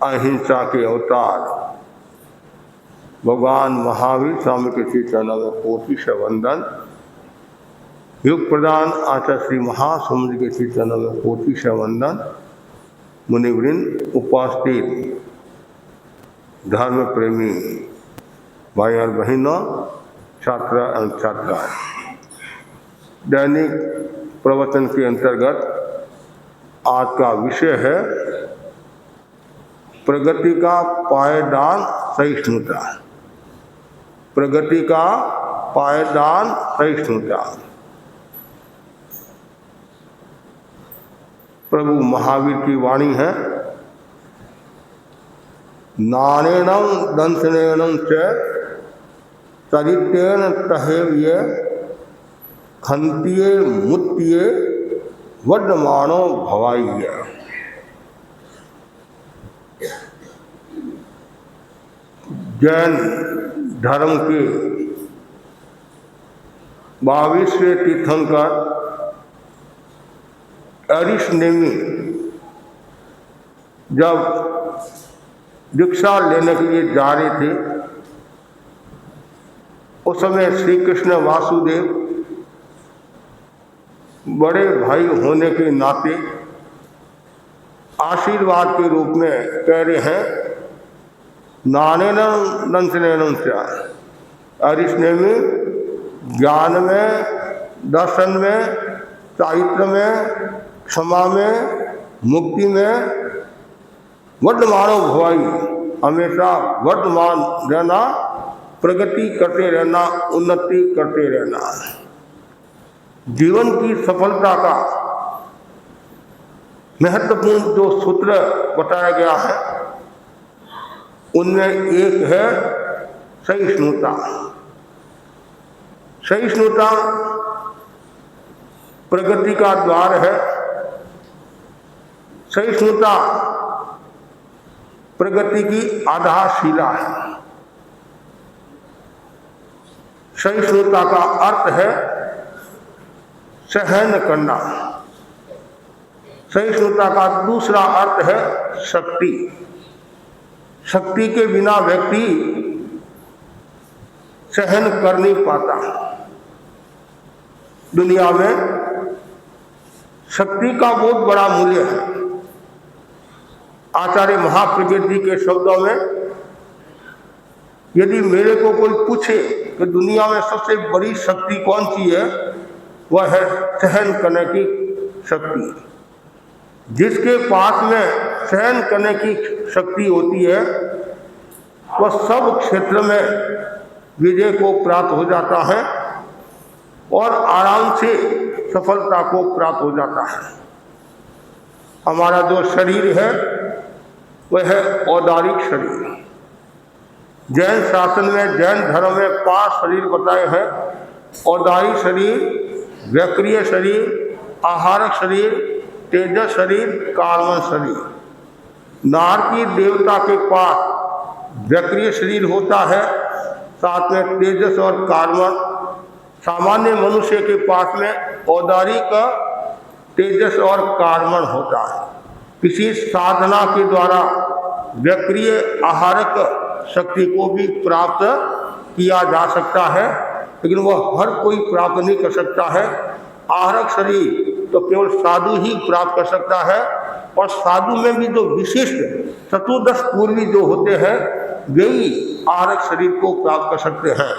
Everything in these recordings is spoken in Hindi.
अहिंसा के अवतार भगवान महावीर स्वामी के श्री चरणों में कोटि से वंदन। युग प्रदान आचार्य श्री महासमुद्र के श्री चरणों में कोटि से वंदन। मुनिवृंद, उपस्थित धर्म प्रेमी भाई और बहनों, छात्र एवं छात्राएं, दैनिक प्रवचन के अंतर्गत आज का विषय है प्रगति का पायदान सहिष्णुता। प्रगति का पायदान सहिष्णुता। प्रभु महावीर की वाणी है, नानेनम दंशनेनम च तरितेन तहेव्य खंतिये मुत्ये वड्डमानो भवाय्य। जैन धर्म के 22वें तीर्थंकर अरिष्नेमी जब दीक्षा लेने के लिए जा रहे थे, उस समय श्री कृष्ण वासुदेव बड़े भाई होने के नाते आशीर्वाद के रूप में कह रहे हैं, नानेनम दंशनेनम च। अरिष्नेमी ज्ञान में, दर्शन में, साहित्य में, क्षमा में, मुक्ति में वर्धमानो भवाई, हमेशा वर्धमान रहना, प्रगति करते रहना, उन्नति करते रहना। जीवन की सफलता का महत्वपूर्ण जो सूत्र बताया गया है, उनमें एक है सहिष्णुता। सहिष्णुता प्रगति का द्वार है। सहिष्णुता प्रगति की आधारशिला है। सहिष्णुता का अर्थ है सहन करना। सहिष्णुता का दूसरा अर्थ है शक्ति। शक्ति के बिना व्यक्ति सहन कर नहीं पाता। दुनिया में शक्ति का बहुत बड़ा मूल्य है। आचार्य महाप्रज्ञ जी के शब्दों में, यदि मेरे को कोई पूछे कि दुनिया में सबसे बड़ी शक्ति कौन सी है, वह है सहन करने की शक्ति। जिसके पास में सहन करने की शक्ति होती है, वह सब क्षेत्र में विजय को प्राप्त हो जाता है और आराम से सफलता को प्राप्त हो जाता है। हमारा जो शरीर है वह है औदारिक शरीर। जैन शासन में, जैन धर्म में 5 शरीर बताए हैं। औदारिक शरीर, व्यक्रिय शरीर, आहारक शरीर, तेजस शरीर, कार्मण शरीर। नारकी देवता के पास व्यक्रिय शरीर होता है, साथ में तेजस और कार्मण। सामान्य मनुष्य के पास में औदारिक, तेजस और कार्मण होता है। किसी साधना के द्वारा व्यक्रिय आहारक शक्ति को भी प्राप्त किया जा सकता है, लेकिन वह हर कोई प्राप्त नहीं कर सकता है। आहारक शरीर तो केवल साधु ही प्राप्त कर सकता है, और साधु में भी जो विशिष्ट चतुर्दश पूर्वी जो होते हैं, वही आहारक शरीर को प्राप्त कर सकते हैं।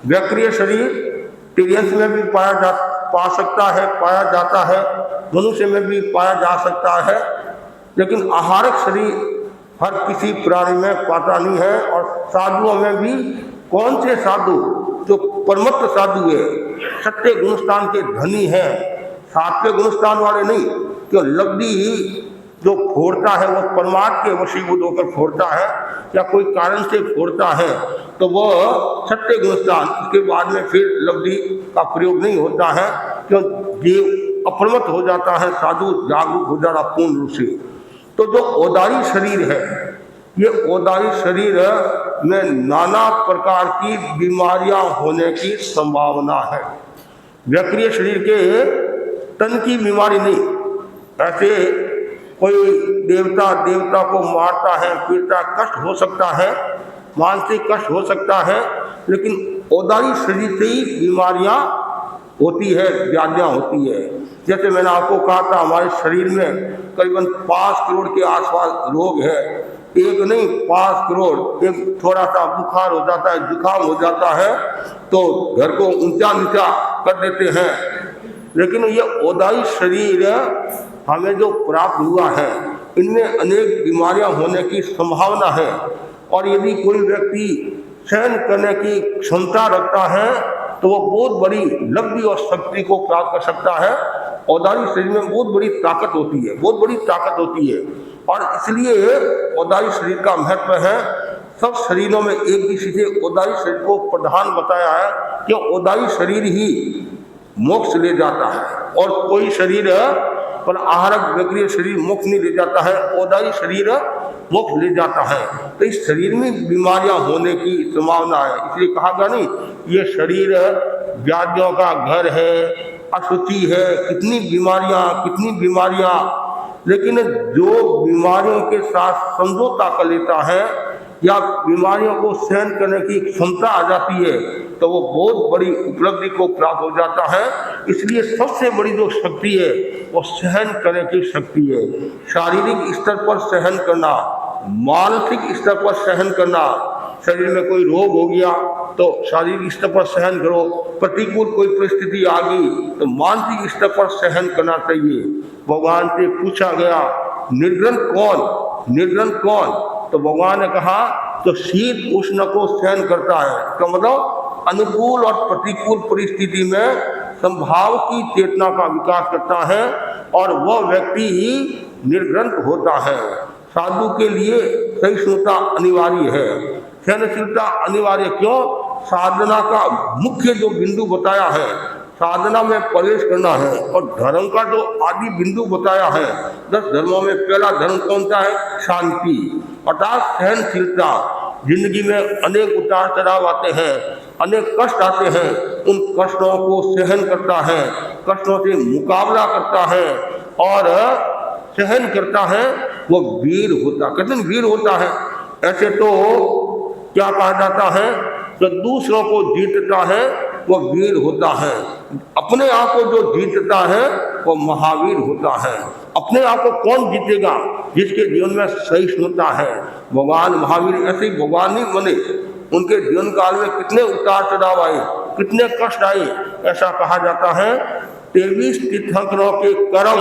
व्यक्रिय शरीर तिर्यंस में भी पाया जाता है, मनुष्य में भी पाया जा सकता है, लेकिन आहारक शरीर हर किसी प्राणी में पाता नहीं है। और साधुओं में भी कौन से साधु जो परमत्त साधु है, सत्य गुणस्थान के धनी है, सात्विक गुणस्थान वाले नहीं, क्यों लब्धि जो फोड़ता है वो परमार्थ के वशीभूत होकर फोड़ता है, या कोई कारण से फोड़ता है तो वह सत्य गुणस्थान, उसके बाद में फिर लब्धि का प्रयोग नहीं होता है, क्यों जीव अप्रमत्त हो जाता है, साधु जागरूक हो जाता पूर्ण रूप से। तो जो औदारी शरीर है, ये औदारी शरीर में नाना प्रकार की बीमारियां होने की संभावना है। व्यक्रिय शरीर के तन की बीमारी नहीं, ऐसे कोई देवता को मारता है, पीड़ता, कष्ट हो सकता है, मानसिक कष्ट हो सकता है, लेकिन औदारी शरीर से ही बीमारियां होती है, व्याधियां होती है। जैसे मैंने आपको कहा था, हमारे शरीर में करीबन 5 करोड़ के आसपास रोग है, एक नहीं 5 करोड़। एक थोड़ा सा बुखार हो जाता है, जुकाम हो जाता है तो घर को ऊंचा नीचा कर देते हैं, लेकिन ये औदाई शरीर हमें जो प्राप्त हुआ है, इनमें अनेक बीमारियां होने की संभावना है। और यदि कोई व्यक्ति सहन करने की क्षमता रखता है तो वो बहुत बड़ी लब्धि और शक्ति को प्राप्त कर सकता है। औदारी शरीर में बहुत बड़ी ताकत होती है, बहुत बड़ी ताकत होती है, और इसलिए औदारी शरीर का महत्व है। सब शरीरों में एक किसी से औदारी शरीर को प्रधान बताया है कि औदारी शरीर ही मोक्ष ले जाता है, और कोई शरीर पर आहारक व्यक्ति शरीर मोक्ष नहीं ले जाता है, औदारी शरीर मोक्ष ले जाता है। तो इस शरीर में बीमारियां होने की संभावना है, इसलिए कहा गया नहीं, ये शरीर व्याधियों का घर है, अशुचि है, कितनी बीमारियां। लेकिन जो बीमारियों के साथ समझौता कर लेता है या बीमारियों को सहन करने की क्षमता आ जाती है तो वो बहुत बड़ी उपलब्धि को प्राप्त हो जाता है। इसलिए सबसे बड़ी जो शक्ति है वो सहन करने की शक्ति है। शारीरिक स्तर पर सहन करना, मानसिक स्तर पर सहन करना। शरीर में कोई रोग हो गया तो शारीरिक स्तर पर सहन करो, प्रतिकूल कोई परिस्थिति आ गई तो मानसिक स्तर पर सहन करना चाहिए। भगवान से पूछा गया निर्ग्रंथ कौन, तो भगवान ने कहा तो शीत उष्ण को सहन करता है। इसका मतलब अनुकूल और प्रतिकूल परिस्थिति में संभाव की चेतना का विकास करता है और वह व्यक्ति ही निर्ग्रंथ होता है। साधु के लिए सहिष्णुता अनिवार्य है, सहनशीलता अनिवार्य। क्यों? साधना का मुख्य जो बिंदु बताया है, साधना में प्रवेश करना है, और धर्म का जो आदि बिंदु बताया है, 10 धर्मों में पहला धर्म कौन सा है? शांति, अर्थात सहनशीलता। जिंदगी में अनेक उतार चढ़ाव आते हैं, अनेक कष्ट आते हैं, उन कष्टों को सहन करता है, कष्टों से मुकाबला करता है और सहन करता है, वो वीर होता। कितने वीर होता है। ऐसे तो क्या कहा जाता है, जो दूसरों को जीतता है वो वीर होता है, अपने आप को जो जीतता है वो महावीर होता है। अपने आप को कौन जीतेगा? जिसके जीवन में सहिष्णुता है। भगवान महावीर ऐसे ही भगवान नहीं बने, उनके जीवन काल में कितने उतार चढ़ाव आए, कितने कष्ट आए। ऐसा कहा जाता है 23 तीर्थंकरों के कर्म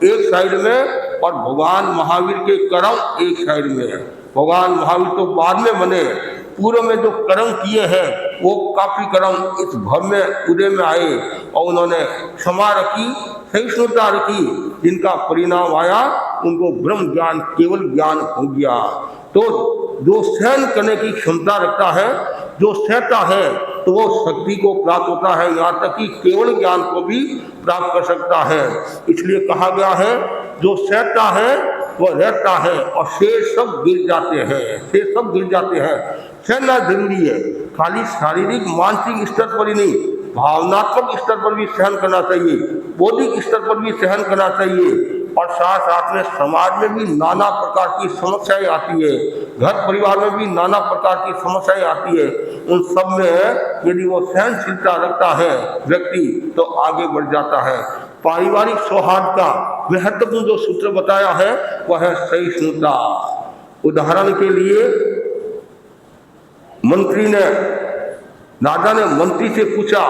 एक साइड में और भगवान महावीर के कर्म एक साइड में है। भगवान महावीर तो बाद में बने, पूर्व में जो कर्म किए हैं वो काफी कर्म इस भव में उदय में आए और उन्होंने क्षमा रखी, सहिष्णुता रखी, जिनका परिणाम आया उनको ब्रह्म ज्ञान, केवल ज्ञान हो गया। तो जो सहन करने की क्षमता रखता है, जो सहता है, तो वो शक्ति को प्राप्त होता है, यहाँ तक कि केवल ज्ञान को भी प्राप्त कर सकता है। इसलिए कहा गया है जो सहता है वो रहता है और शेष सब गिर जाते हैं। सहना जरूरी है, खाली शारीरिक मानसिक स्तर पर ही नहीं, भावनात्मक स्तर पर भी सहन करना चाहिए, बौद्धिक स्तर पर भी सहन करना चाहिए। और साथ साथ में समाज में भी नाना प्रकार की समस्याएं आती है, घर परिवार में भी नाना प्रकार की समस्याएं आती है। उन सब में यदि वो सहनशीलता रखता है व्यक्ति तो आगे बढ़ जाता है। पारिवारिक सौहार्द का महत्वपूर्ण जो सूत्र बताया है वह है सहिष्णुता। उदाहरण के लिए राजा ने मंत्री से पूछा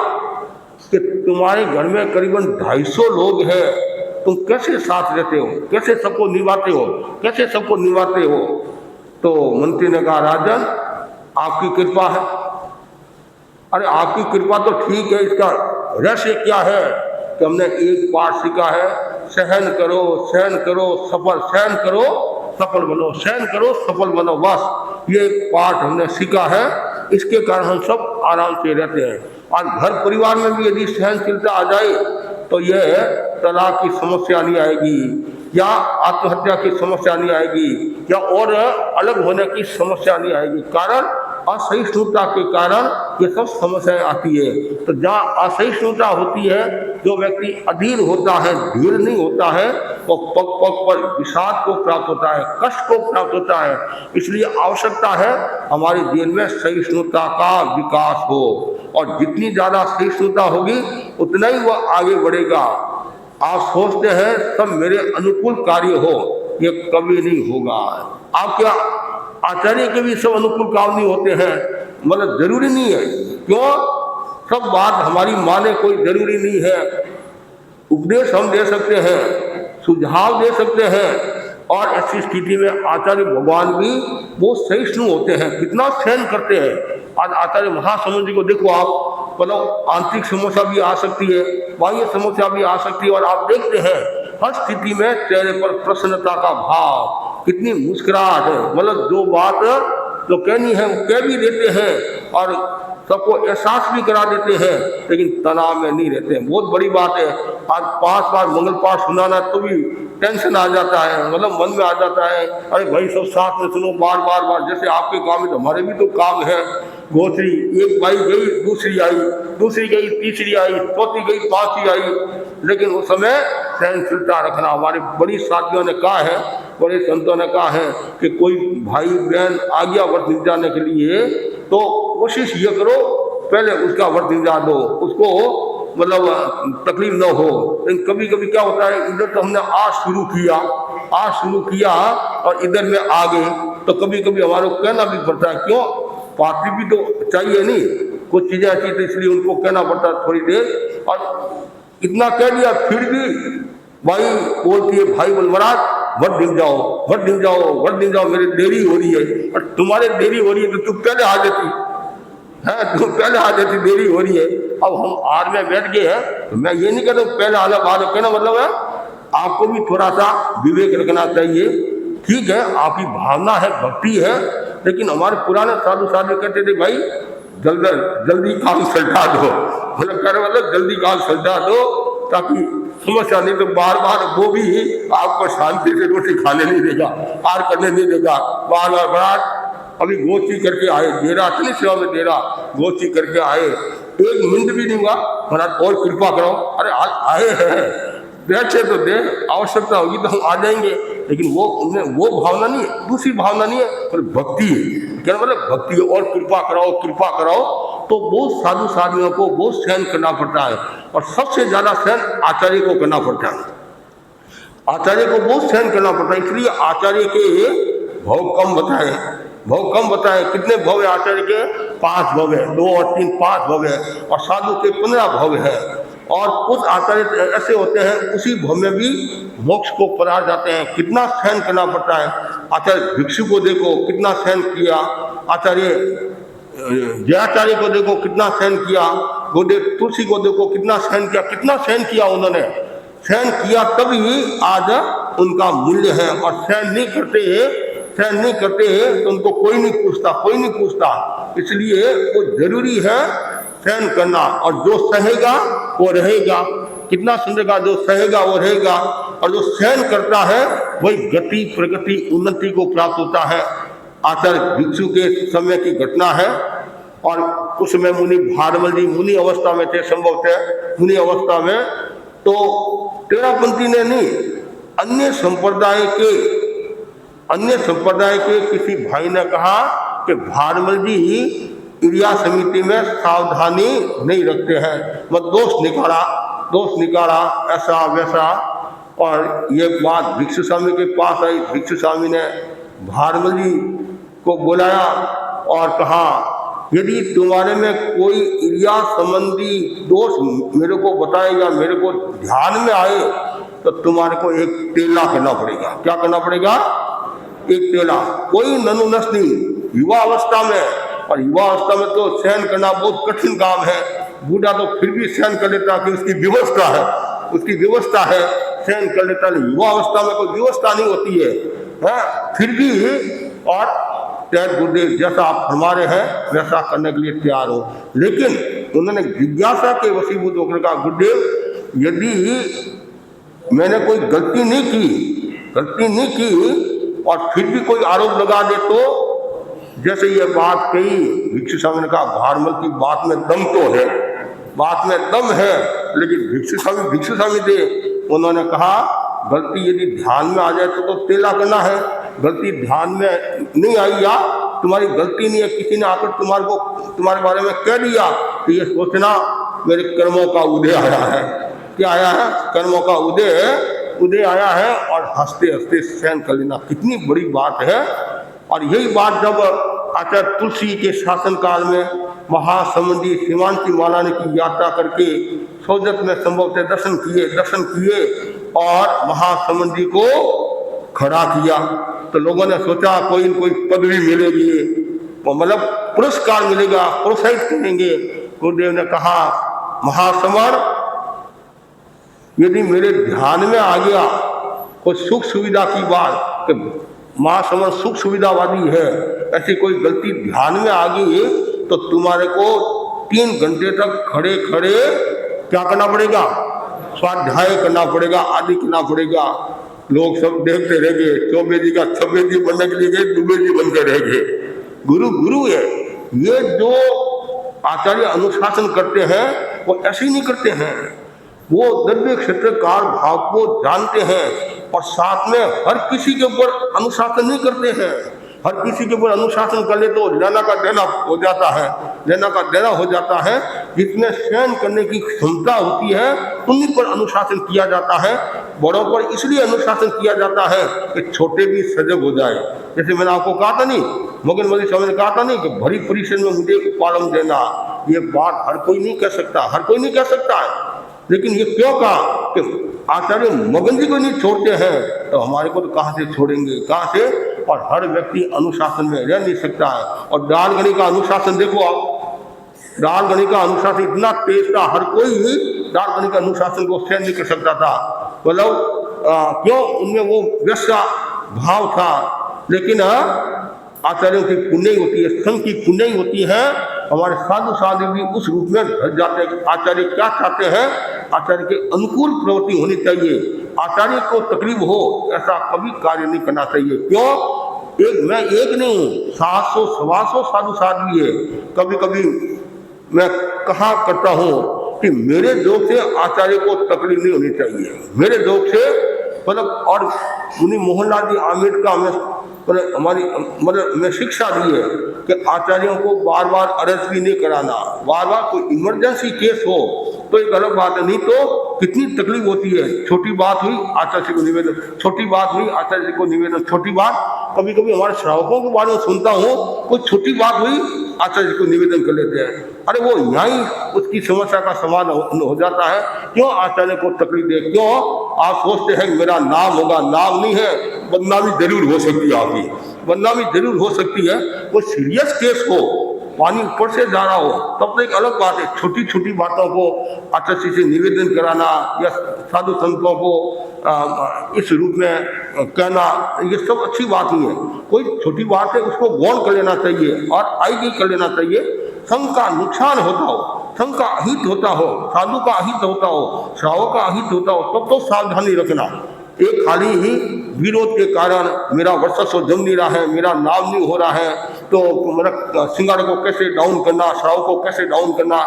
कि तुम्हारे घर में करीबन 250 लोग हैं, तुम कैसे साथ रहते हो, कैसे सबको निभाते हो? तो मंत्री ने कहा राजन आपकी कृपा है। अरे आपकी कृपा तो ठीक है, इसका रहस्य क्या है? कि हमने एक पाठ सीखा है, सहन करो सफल बनो, बस ये एक पाठ हमने सीखा है। इसके कारण हम सब आराम से रहते हैं। और घर परिवार में भी यदि सहनशीलता आ जाए तो यह तलाक की समस्या नहीं आएगी, या आत्महत्या की समस्या नहीं आएगी, या और अलग होने की समस्या नहीं आएगी। कारण असहिष्णुता के कारण ये सब समस्याएं आती है। तो जहाँ असहिष्णुता होती है, जो व्यक्ति अधीर होता है, धीर नहीं होता है, वो पग पग पर विषाद को प्राप्त होता है, कष्ट को प्राप्त होता है। इसलिए आवश्यकता है हमारे जीवन में सहिष्णुता का विकास हो, और जितनी ज्यादा सहिष्णुता होगी उतना ही वह आगे बढ़ेगा। आप सोचते हैं सब मेरे अनुकूल कार्य हो, ये कभी नहीं होगा। आप क्या आचार्य के भी सब अनुकूल काम नहीं होते हैं? मतलब जरूरी नहीं है। क्यों? सब बात हमारी माने कोई जरूरी नहीं है। उपदेश हम दे सकते हैं, सुझाव दे सकते हैं, और ऐसी स्थिति में आचार्य भगवान भी वो सहिष्णु होते हैं, कितना सहन करते हैं। आज आचार्य महासमुद्र जी को देखो आप, मतलब आंतरिक समस्या भी आ सकती है, बाह्य समस्या भी आ सकती है, और आप देखते हैं हर स्थिति में चेहरे पर प्रसन्नता का भाव, कितनी मुस्कुराहट है। मतलब जो बात जो कहनी है वो कह भी देते हैं, और सबको एहसास भी करा देते हैं, लेकिन तनाव में नहीं रहते हैं। बहुत बड़ी बात है। आज 5 बार मंगल पाठ सुनाना तो भी टेंशन आ जाता है, मतलब मन में आ जाता है, अरे भाई सब साथ में सुनो, बार बार बार। जैसे आपके काम है तो हमारे भी तो काम है। गोत्री एक बाई गई, दूसरी आई, दूसरी गई, तीसरी आई, चौथी गई, पांचवी आई, लेकिन उस समय सहनशीलता रखना। हमारे बड़ी साथियों ने कहा है, बड़े संतों ने कहा है कि कोई भाई बहन आज्ञा व्रत नहीं जाने के लिए तो कोशिश ये करो पहले उसका व्रत निजा दो, उसको मतलब तकलीफ न हो। लेकिन कभी कभी क्या होता है, इधर तो हमने आज शुरू किया और इधर में आ गए, तो कभी कभी हमारे को कहना भी पड़ता है। क्यों? पार्टी भी तो चाहिए नहीं, कुछ चीजें ऐसी तो इसलिए उनको कहना पड़ता है थोड़ी देर। और इतना कह दिया फिर भी भाई बोलती है, भाई बोल महाराज व्रत दिन जाओ, मेरी देरी हो रही है। और तुम्हारे देरी हो रही है तो तुम पहले आ जाती है, तुम पहले आ जाती, देरी हो रही है। अब हम आर में बैठ गए हैं, तो मैं ये नहीं कहता पहले आना बाद में, कहना मतलब है आपको भी थोड़ा सा विवेक रखना चाहिए। ठीक है, आपकी भावना है, भक्ति है, लेकिन हमारे पुराने साधु कहते थे भाई जल्दी काम सलटा दो, मतलब जल्दी काम सलटा दो, ताकि समस्या नहीं तो बार बार वो भी आपको शांति से रोटी खाने नहीं देगा, आर करने नहीं देगा। बार बार अभी गोची करके आए, डेरा अपनी सेवा में डेरा गोची करके आए, 1 मिनट भी नहीं हुआ, महाराज और कृपा करो। अरे आए हैं, बैठे तो दे, आवश्यकता होगी तो हम आ जाएंगे। लेकिन वो उनमें वो भावना नहीं है, दूसरी भावना नहीं है, पर भक्ति है। क्या मतलब भक्ति है, और कृपा कराओ। तो बहुत साधु साधुओं को बहुत सहन करना पड़ता है, और सबसे ज्यादा सहन आचार्य को करना पड़ता है। आचार्य को बहुत सहन करना पड़ता है। इसलिए आचार्य के भाव कम बताए। कितने भव है आचार्य के? 5 भव है, 2 और 3 5 भव है, और साधु के 15 भव है। और कुछ आचार्य ऐसे होते हैं उसी भव में भी मोक्ष को पधार जाते हैं। कितना सहन करना पड़ता है। आचार्य भिक्षु को देखो कितना सहन किया, आचार्य जयाचार्य को देखो कितना सहन किया, गुरुदेव तुलसी को देखो कितना सहन किया उन्होंने। सहन किया तभी आज उनका मूल्य है, और सहन नहीं करते तो उनको कोई नहीं पूछता। इसलिए वो जरूरी है सहन करना, और जो सहेगा वो रहेगा। कितना सुनेगा, जो सहेगा वो रहेगा, और जो सहन करता है वही गति प्रगति उन्नति को प्राप्त होता है। आचार्य भिक्षु के समय की घटना है, और उस समय मुनि भारमल जी मुनि अवस्था में थे, संभवतः मुनि अवस्था में। तो तेरापंथी ने नहीं, अन्य संप्रदाय के किसी भाई ने कहा कि भारमल जी क्रिया समिति में सावधानी नहीं रखते हैं, मत दोष निकाला ऐसा वैसा। और ये बात भिक्षु स्वामी के पास आई। भिक्षु स्वामी ने भारमल जी को बुलाया और कहा, यदि तुम्हारे में कोई क्रिया संबंधी दोष मेरे को बताएगा, मेरे को ध्यान में आए, तो तुम्हारे को एक टेला करना पड़ेगा। क्या करना पड़ेगा? एक टेला। कोई ननुनस नहीं, युवा अवस्था में, और युवा अवस्था में तो सहन करना बहुत कठिन काम है। बूढ़ा तो फिर भी सहन कर लेता कि उसकी व्यवस्था है, सहन कर लेता। नहीं, युवा अवस्था में कोई व्यवस्था नहीं होती है, फिर भी। और गुरुदेव जैसा आप फरमा रहे हैं वैसा करने के लिए तैयार हो। लेकिन उन्होंने जिज्ञासा के वशीभूत होकर कहा, गुरुदेव यदि मैंने कोई गलती नहीं की और फिर भी कोई आरोप लगा दे जैसे ये बात कही, भिक्षु स्वामी ने कहा भारमल की बात में दम तो है, बात में दम है, लेकिन भिक्षु स्वामी थे, उन्होंने कहा गलती यदि ध्यान में आ जाए तो तेला करना है, गलती ध्यान में नहीं आई या तुम्हारी गलती नहीं है, किसी ने आकर तुम्हारे बारे में कह दिया तो ये सोचना मेरे कर्मों का उदय आया है। क्या आया है? कर्मों का उदय आया है, और हंसते हंसते सहन कर लेना, कितनी बड़ी बात है। और यही बात जब आचार्य तुलसी के शासनकाल में महासमुंदी सीमांती महारानी की यात्रा करके सोजत में संभव से दर्शन किए और महासमुंदी को खड़ा किया, तो लोगों ने सोचा कोई न कोई पदवी मिलेगी, मतलब पुरस्कार मिलेगा, प्रोत्साहित करेंगे। गुरुदेव ने कहा महासमर, यदि मेरे ध्यान में आ गया कोई सुख सुविधा की बात, कि महासमर सुख सुविधावादी है, ऐसी कोई गलती ध्यान में आ गई तो तुम्हारे को 3 घंटे तक खड़े क्या करना पड़ेगा? स्वाध्याय करना पड़ेगा, आदि करना पड़ेगा। लोग सब देखते रह गए, चौबे जी का 26 जी बनने के लिए गए, दुबे जी बनकर रह गए। गुरु है। ये जो आचार्य अनुशासन करते हैं वो ऐसे ही नहीं करते हैं, वो द्रव्य क्षेत्रकार भाव को जानते हैं और साथ में हर किसी के ऊपर अनुशासन नहीं करते हैं। हर किसी के ऊपर अनुशासन कर ले तो लेना का देना हो जाता है। जिसमें सहन करने की क्षमता होती है उन्हीं पर अनुशासन किया जाता है। बड़ों पर इसलिए अनुशासन किया जाता है कि छोटे भी सजग हो जाए। जैसे मैंने आपको कहा था नहीं, मगन मौली स्वामी ने कहा था नहीं कि भरी परिश्रम में मुझे उपलम देना, ये बात हर कोई नहीं कह सकता है। लेकिन ये क्यों कहा कि आचार्य मगन जी को नहीं छोड़ते हैं तो हमारे को तो कहाँ से छोड़ेंगे, कहाँ से? और हर व्यक्ति अनुशासन में रह नहीं सकता है। और दालगणी का अनुशासन देखो आप, दालगणी का अनुशासन इतना तेज था, हर कोई दालगणी का अनुशासन को सहन नहीं कर सकता था। मतलब क्यों? उनमें वो वैसा भाव था। लेकिन आचार्यों की पुण्य होती है, संघ की पुण्य होती है। हमारे साधु भी उस रूप में ढल जाते हैं। आचार्य क्या चाहते हैं? आचार्य के अनुकूल प्रवृत्ति होनी चाहिए, आचार्य को तकलीफ हो ऐसा कभी कार्य नहीं करना चाहिए। क्यों? एक नहीं, 700-750 साधु है। कभी मैं कहा करता हूँ कि मेरे जोग से आचार्य को तकलीफ नहीं होनी चाहिए, मेरे जोग से। मतलब और मुनि मोहनलाल जी आमिर का हमें शिक्षा दी है कि आचार्यों को बार बार अरेस्ट भी नहीं कराना। बार कोई इमरजेंसी केस हो तो एक अलग बात है, नहीं तो कितनी तकलीफ होती है। छोटी बात हुई आचार्य को निवेदन, छोटी बात हुई आचार्य को निवेदन, छोटी बात। कभी हमारे श्रावकों के बारे में सुनता हूँ, कोई छोटी बात हुई आचार्य को निवेदन कर लेते हैं। अरे वो यहीं उसकी समस्या का समाधान हो जाता है। क्यों आचार्य को तकलीफ दे? क्यों? आप सोचते हैं मेरा नाम होगा, नाम नहीं है, बदनामी जरूर हो सकती है, आपकी बदनामी जरूर हो सकती है। वो सीरियस केस हो, पानी ऊपर से जा रहा हो, तब तो एक अलग बात है। छोटी छोटी बातों को आचार्य से निवेदन कराना या साधु संतों को इस रूप में कहना, ये सब अच्छी बात नहीं है। कोई छोटी बात है उसको गौण कर लेना चाहिए और आईगी कर लेना चाहिए। संघ का नुकसान होता हो, संघ का अहित होता हो, साधु का अहित होता हो, श्रावक का अहित होता हो, तब तो सावधानी रखना। एक खाली ही विरोध के कारण मेरा वर्चस्व जम नहीं रहा है, मेरा नाम नहीं हो रहा है, तो मेरा सिंगार को कैसे डाउन करना, श्राव को कैसे डाउन करना,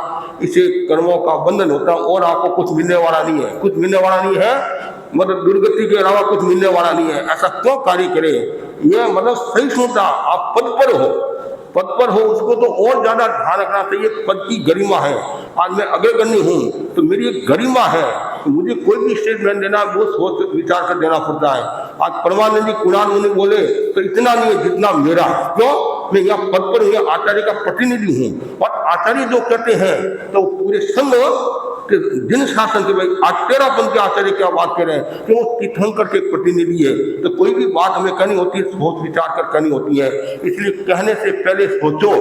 इसे कर्मों का बंधन होता है और आपको कुछ मिलने वाला नहीं है, कुछ मिलने वाला नहीं है। मतलब दुर्गति के अलावा कुछ मिलने वाला नहीं है। ऐसा क्यों कार्य करे? ये मतलब सही सोचता, आप पद पर हो उसको तो और ज्यादा ध्यान रखना चाहिए। पद की गरिमा है, आज मैं अग्रगण्य हूँ तो मेरी एक गरिमा है, तो मुझे कोई भी स्टेटमेंट देना वो सोच विचार कर देना पड़ता है। आज परमानंद जी कुणाल मुनि बोले तो इतना नहीं है जितना मेरा। क्यों? मैं यहाँ पद पर हूँ, आचार्य का प्रतिनिधि हूँ। और आचार्य जो कहते हैं तो पूरे संघ जिन शासन के, भाई आज 13 के आचार्य क्या बात कर रहे हैं कि वो तीर्थंकर के प्रतिनिधि है, तो कोई भी बात हमें करनी होती है सोच विचार कर करनी होती है। इसलिए कहने से पहले सोचो,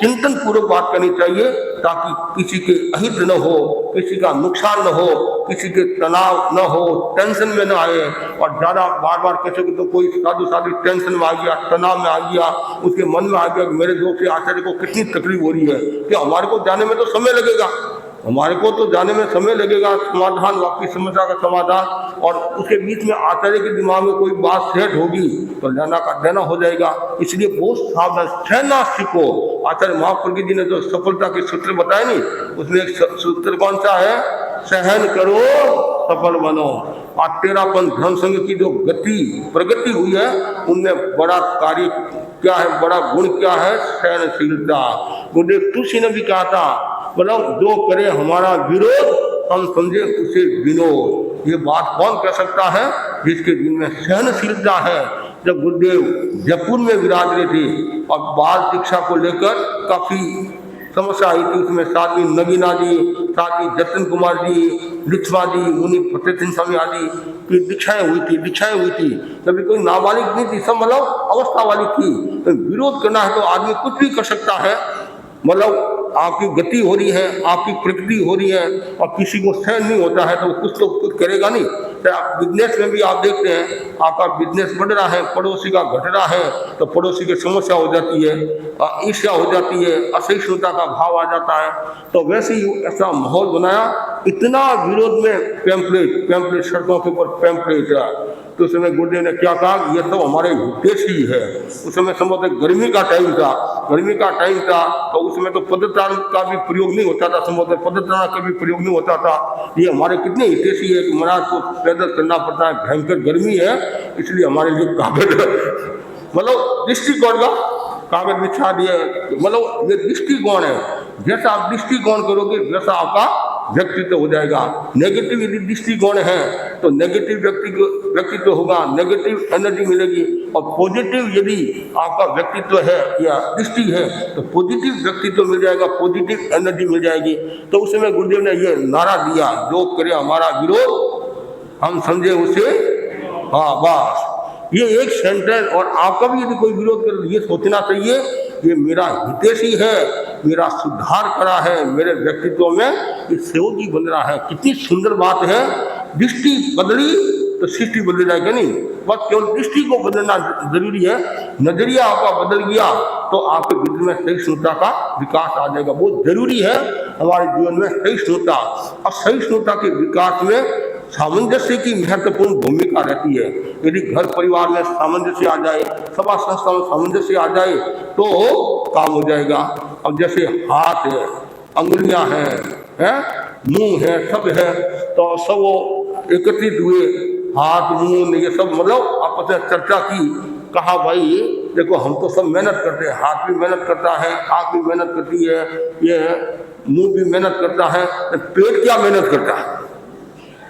चिंतन पूर्वक बात करनी चाहिए ताकि किसी के अहित न हो, किसी का नुकसान न हो, किसी के तनाव न हो, टेंशन में न आए। और ज्यादा बार बार कैसे तो कोई साधु टेंशन में आ गया, तनाव में आ गया, उसके मन में आ गया मेरे दोस्त से आचार्य को कितनी तकलीफ हो रही है कि हमारे को जाने में तो समय लगेगा, हमारे को तो जाने में समय लगेगा, समाधान आपकी समस्या का समाधान, और उसके बीच में आचार्य के दिमाग में कोई बात सेट होगी तो लेना का देना हो जाएगा। इसलिए बहुत सावधान, सहना सीखो। आचार्य महाप्रज्ञ जी ने जो सफलता के सूत्र बताए नहीं, उसमें एक सूत्र कौन सा है? सहन करो सफल बनो। और तेरापन धर्म संघ की जो प्रगति हुई है, उनमें बड़ा कार्य क्या है, बड़ा गुण क्या है? सहनशीलता। गुरुदेव तुलसी ने भी कहा था, मतलब जो करे हमारा विरोध हम समझे उसे विनोद। ये बात कौन कह सकता है? जिसके दिन में सहनशीलता है। जब गुरुदेव जयपुर में विराज रहे थे और बाल दीक्षा को लेकर काफी समस्या आई थी, उसमें साध्वी नगीना जी, साध्वी जतन कुमार जी, लिच्छवा जी, मुनि फतेह स्वामी आदि की दीक्षाएं हुई थी। कभी कोई नाबालिग नहीं थी, सब मतलब अवस्था वाली थी। तो विरोध करना है तो आदमी कुछ भी कर सकता है। मतलब आपकी गति हो रही है, आपकी प्रकृति हो रही है, और किसी को सहन नहीं होता है तो कुछ तो कुछ करेगा नहीं। तो आप बिजनेस में भी आप देखते हैं, आपका बिजनेस बढ़ रहा है, पड़ोसी का घट रहा है, तो पड़ोसी की समस्या हो जाती है, ईर्ष्या हो जाती है, असहिष्णुता का भाव आ जाता है। तो वैसे ही ऐसा माहौल बनाया, इतना विरोध में पैम्पलेट सड़कों के ऊपर पैम्पलेट। तो उस समय गुरुदेव ने क्या कहा, ये सब हमारे उद्देश्य ही है। उस समय संभवतः गर्मी का टाइम था, तो उसमें तो पदत्राण का भी प्रयोग नहीं होता था, संभवतः पदत्राण का भी प्रयोग नहीं होता था। ये हमारे कितने हितैषी है कि महाराज को पैदल करना पड़ता है, भयंकर गर्मी है, इसलिए हमारे लिए कागज मतलब दृष्टिकोण का कागज बिछा दिए। मतलब ये दृष्टिकोण है, जैसा आप दृष्टिकोण करोगे वैसा आपका व्यक्तित्व हो जाएगा। नेगेटिव यदि दृष्टिकोण है तो नेगेटिव व्यक्तित्व होगा, नेगेटिव एनर्जी मिलेगी। और पॉजिटिव यदि आपका व्यक्तित्व है या दृष्टि है तो पॉजिटिव व्यक्तित्व मिल जाएगा, पॉजिटिव एनर्जी मिल जाएगी। तो उस समय गुरुदेव ने ये नारा दिया, जो करे हमारा विरोध हम समझे उसे, हाँ बस ये एक सेंटेंस। और आपका भी यदि कोई विरोध करे, ये सोचना चाहिए ये मेरा हितैषी है, मेरा सुधार करा है, मेरे व्यक्तित्व में ये सहयोगी बन रहा है। कितनी सुंदर बात है। दृष्टि बदली तो सृष्टि बदल जाएगा नहीं, बस केवल दृष्टि को बदलना जरूरी है। नजरिया आपका बदल गया तो आपके भीतर में सहिष्णुता का विकास आ जाएगा। बहुत जरूरी है हमारे जीवन में सहिष्णुता। और सहिष्णुता के विकास में सामंजस्य की महत्वपूर्ण भूमिका रहती है। यदि घर परिवार में सामंजस्य आ जाए, सभा संस्था में सामंजस्य आ जाए तो काम हो जाएगा। अब जैसे हाथ है, अंगुलियां हैं, मुंह है, सब है, तो सब वो एकत्रित हुए, हाथ मुंह ये सब मतलब आपस में चर्चा की, कहा भाई देखो हम तो सब मेहनत करते हैं, हाथ भी मेहनत करता है, आँख भी मेहनत करती है, ये मुंह भी मेहनत करता है, पेट क्या मेहनत करता है?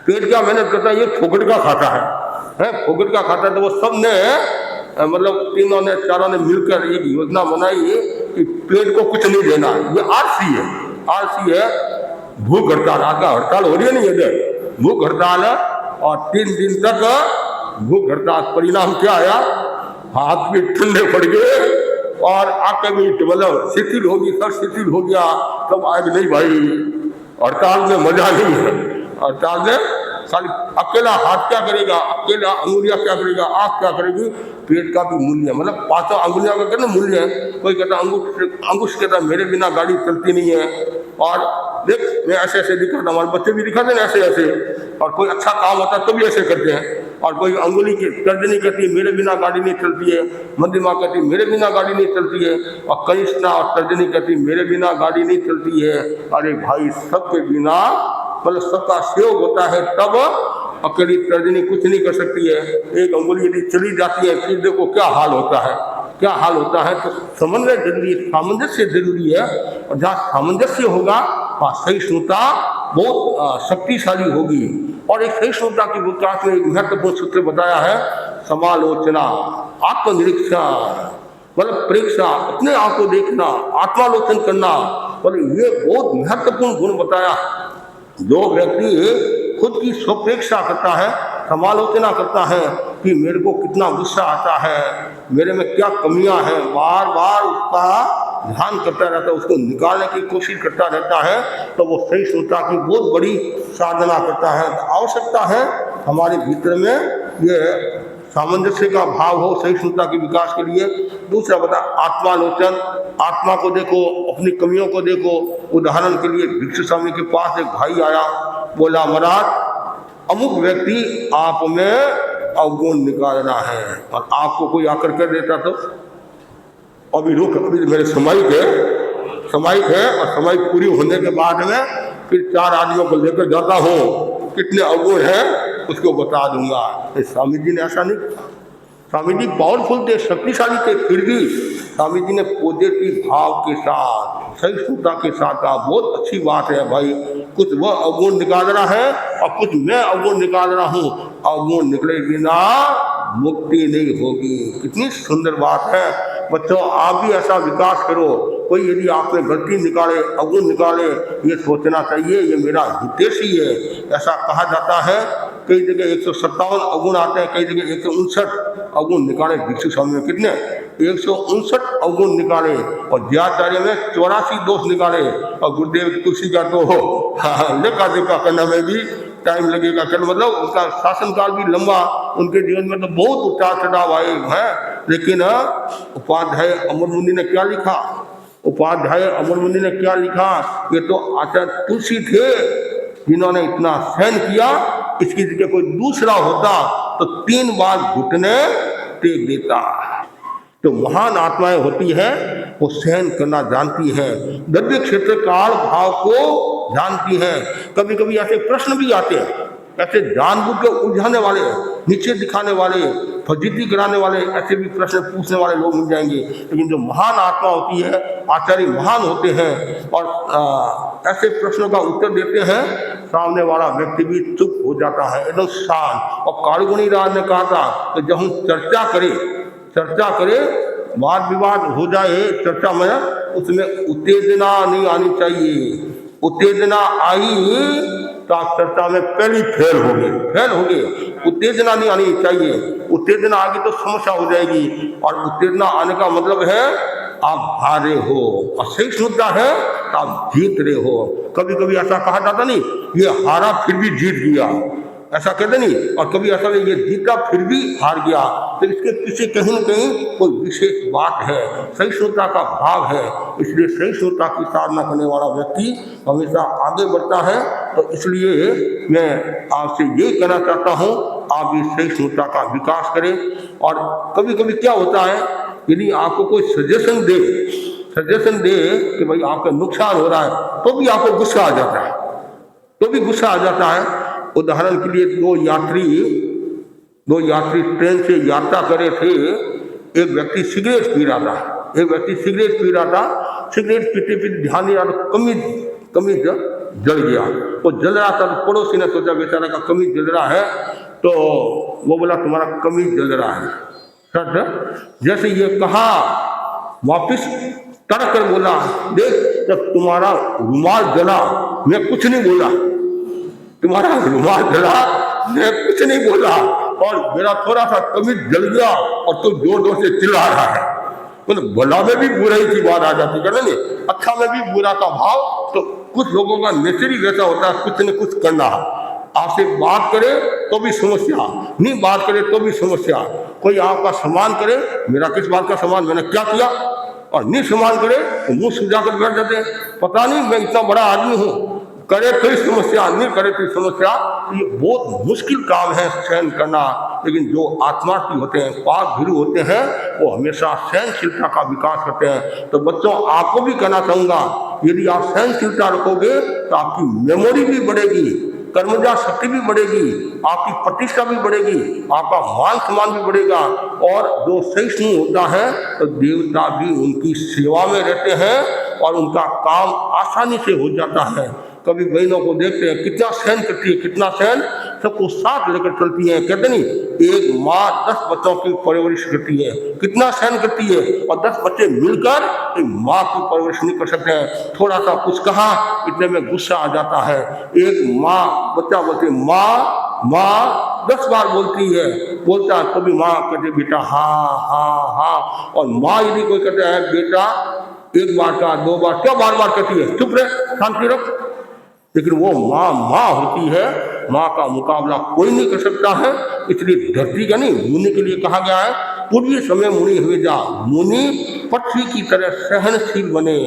पेट क्या मेहनत करता है? ये फोकट का खाता है, फोकट का खाता है। तो वो सब ने मतलब तीनों ने चारों ने मिलकर एक योजना बनाई कि पेट को कुछ नहीं देना। ये आरसी है, भूख हड़ताल, आज का हड़ताल हो रही है नहीं है, भूख हड़ताल है। और 3 दिन तक भूख हड़ताल, परिणाम क्या आया? हाथ भी ठंडे पड़ गए और आंखें भी मतलब शिथिल होगी, सब शिथिल हो गया। तब आज नहीं भाई, हड़ताल में मजा नहीं है। हड़ताल में खाली अकेला हाथ क्या करेगा, अकेला अंगुलियां क्या करेगा, आँख क्या करेगी, पेट का भी मूल्य मतलब 5 अंगुलियां का कहना मूल्य है। कोई कहता अंगुश कहता मेरे बिना गाड़ी चलती नहीं है। और देख मैं ऐसे ऐसे दिखाता, हमारे बच्चे भी दिखाते हैं ऐसे ऐसे। और कोई अच्छा काम होता है तो भी ऐसे करते हैं। और कोई अंगुली की तर्जनी कहती है मेरे बिना गाड़ी नहीं चलती है, मध्यमा कहती है मेरे बिना गाड़ी नहीं चलती है, और कनिष्ठा और तर्जनी कहती है मेरे बिना गाड़ी नहीं चलती है। अरे भाई सबके बिना मतलब सबका सहयोग होता है तब। अकेली तर्जनी कुछ नहीं कर सकती है। एक अंगुली यदि चली जाती है फिर देखो क्या हाल होता है, क्या हाल होता है। तो समन्वय जरूरी है, सामंजस्य जरूरी है। और जहाँ सामंजस्य होगा वहाँ सहिष्णुता बहुत शक्तिशाली होगी। और एक सहिष्णुता के विकास में एक महत्वपूर्ण सूत्र बताया है, समालोचना, आत्मनिरीक्षण, मतलब परीक्षा, अपने आप को देखना, आत्मालोचन करना, मतलब ये बहुत महत्वपूर्ण गुण बताया। जो व्यक्ति खुद की स्वप्रेक्षा करता है, समालोचना करता है कि मेरे को कितना गुस्सा आता है, मेरे में क्या कमियां हैं, बार बार उसका ध्यान करता रहता है, उसको निकालने की कोशिश करता रहता है, तो वो सहिष्णुता की बहुत बड़ी साधना करता है। आवश्यकता है हमारे भीतर में ये सामंजस्य का भाव हो सहिष्णुता के विकास के लिए। दूसरा बता आत्मालोचन, आत्मा को देखो, अपनी कमियों को देखो। उदाहरण के लिए भिक्षु स्वामी के पास एक भाई आया, बोला महाराज अमुक व्यक्ति आप में अवगुण निकाल रहा है, और आपको कोई आकर कर देता तो अभी रुक, अभी मेरे समय है और समय पूरी होने के बाद में फिर 4 आदमियों को लेकर जाता हूँ, कितने अवगुण हैं उसको बता दूंगा। स्वामी जी ने ऐसा नहीं किया। स्वामी जी पावरफुल थे, शक्तिशाली थे, फिर भी स्वामी जी ने पॉजिटिव भाव के साथ, सहिष्णुता के साथ कहा बहुत अच्छी बात है भाई, कुछ वह अवगुण निकाल रहा है और कुछ मैं अवगुण निकाल रहा हूँ, अवगुण निकले बिना मुक्ति नहीं होगी। कितनी सुंदर बात है। बच्चों आप भी ऐसा विकास करो। कोई यदि आप में गलती निकाले, अवगुण निकाले, ये सोचना चाहिए ये मेरा हितैषी है। ऐसा कहा जाता है, कई जगह 157 अवगुण आते हैं, कई जगह 159 अवगुण निकाले भिक्षु स्वामी में। कितने? 159 अवगुण निकाले, और ज्ञाचार्य में 84 दोष निकाले, और गुरुदेव तुलसी का तो लेखा देखा करने में भी टाइम लगेगा। क्या मतलब उनका शासनकाल भी लंबा, उनके जीवन में तो बहुत उतार चढ़ाव आए हैं। लेकिन उपाध्याय अमर मुनि ने क्या लिखा? उपाध्याय अमर मुनि ने क्या लिखा? ये तो आचार्य तुलसी थे जिन्होंने इतना सहन किया। इसकी जगह कोई दूसरा होता तो 3 बार घुटने टेक देता। तो महान आत्माएं होती है, वो सहन करना जानती है, गद्य क्षेत्र काल भाव को जानती है। कभी कभी ऐसे प्रश्न भी आते हैं, ऐसे जानबूझ के उलझाने वाले, नीचे दिखाने वाले, फजीती कराने वाले, ऐसे भी प्रश्न पूछने वाले लोग मिल जाएंगे। लेकिन जो महान आत्मा होती है, आचार्य महान होते हैं, और ऐसे प्रश्नों का उत्तर देते हैं, सामने वाला व्यक्ति भी चुप हो जाता है, एकदम शांत। और कालगुणी राज ने कहा था कि जब हम चर्चा करे, वाद विवाद हो जाए चर्चा में, उसमें उत्तेजना नहीं आनी चाहिए। उत्तेजना आई तो आप चर्चा में पहले फेल हो गए। उत्तेजना नहीं आनी चाहिए। उत्तेजना आ गई तो समस्या हो जाएगी, और उत्तेजना आने का मतलब है आप हारे हो, और सहिष्णुता है तो आप जीत रहे हो। कभी कभी ऐसा कहा जाता नहीं, ये हारा फिर भी जीत गया, ऐसा कहते नहीं। और कभी ऐसा नहीं, ये जीता फिर भी हार गया। तो इसके पीछे कहीं न कहीं कोई विशेष बात है, सहिष्णुता का भाव है। इसलिए सहिष्णुता की साधना करने वाला व्यक्ति हमेशा आगे बढ़ता है। तो इसलिए मैं आपसे ये कहना चाहता हूँ, आप भी सहिष्णुता का विकास करें। और कभी कभी क्या होता है, यदि आपको कोई सजेशन दे कि भाई आपका नुकसान हो रहा है, तो भी आपको गुस्सा आ जाता है। उदाहरण के लिए दो यात्री ट्रेन से यात्रा करे थे। एक व्यक्ति सिगरेट पी रहा था। सिगरेट पीते ध्यान नहीं आ रहा, कमीज जल गया। वो जल रहा था तो पड़ोसी ने सोचा बेचारा का कमीज जल रहा है, तो वो बोला तुम्हारा कमीज जल रहा है। सर जैसे ये कहा, वापिस तड़क कर बोला, देख जब तुम्हारा रुमाल जला मैं कुछ नहीं बोला, तुम्हारा रुमाल जला मैं कुछ नहीं बोला, और मेरा थोड़ा सा कमीज जल गया और तो जोर से चिल्ला रहा है। मतलब भला में भी बुराई की बात आ जाती है नहीं, अच्छा में भी बुरा का भाव। तो कुछ लोगों का नेचर ही वैसा होता है, कुछ न कुछ करना। आपसे बात करे तो भी समस्या, नहीं बात करे तो भी समस्या। कोई आपका सम्मान करे, मेरा किस बात का सम्मान, मैंने क्या किया, और नहीं सम्मान करे तो मुंह सुझा कर बैठ जाते हैं, पता नहीं मैं इतना बड़ा आदमी हूँ, करे तो समस्या, नहीं करे तो समस्या। ये बहुत मुश्किल काम है सहन करना। लेकिन जो आत्मार्थी होते हैं, पाक भीरू होते हैं, वो हमेशा सहनशीलता का विकास करते हैं। तो बच्चों आपको भी कहना चाहूँगा, यदि आप सहनशीलता रखोगे तो आपकी मेमोरी भी बढ़ेगी, कर्मजा शक्ति भी बढ़ेगी, आपकी प्रतिष्ठा भी बढ़ेगी, आपका मान सम्मान भी बढ़ेगा। और जो सहिष्णु होता है तो देवता भी उनकी सेवा में रहते हैं, और उनका काम आसानी से हो जाता है। कभी बहनों को देखते हैं कितना सहन करती है, कितना सहन, सबको साथ लेकर चलती है। कहते नहीं, एक माँ 10 बच्चों की परवरिश करती है, कितना सहन करती है, और 10 बच्चे मिलकर एक माँ की परवरिश नहीं कर सकते हैं। थोड़ा सा कुछ कहा, इतने में गुस्सा आ जाता है। एक माँ, बच्चा बोलती माँ 10 बार बोलता है तो भी माँ कहते बेटा हाँ। और माँ यदि कोई कहते हैं बेटा 1 बार का 2 बार, क्या बार कहती है, चुप रहे, शांति रख। लेकिन वो माँ माँ होती है, माँ का मुकाबला कोई नहीं कर सकता है। इसलिए धरती का नहीं, मुनि के लिए कहा गया है, पूर्वी समय मुनि हुए जा, मुनि पृथ्वी की तरह सहनशील बने।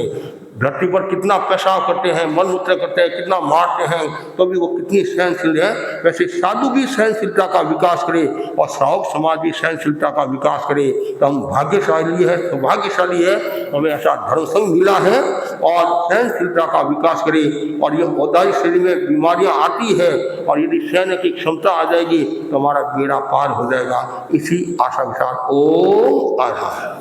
धरती पर कितना पेशाब करते हैं, मलमूत्र करते हैं, कितना मारते हैं, तो भी वो कितनी सहनशील है। वैसे साधु भी सहनशीलता का विकास करे और श्रावक समाज भी सहनशीलता का विकास करे, तो हम भाग्यशाली है, सौभाग्यशाली है, हमें ऐसा धर्म संघ मिला है। और सहनशीलता का विकास करे। और ये औदाई शरीर में बीमारियां आती है, और यदि सहने की क्षमता आ जाएगी तो हमारा बेड़ा पार हो जाएगा। इसी आशा के साथ ओम आधा है।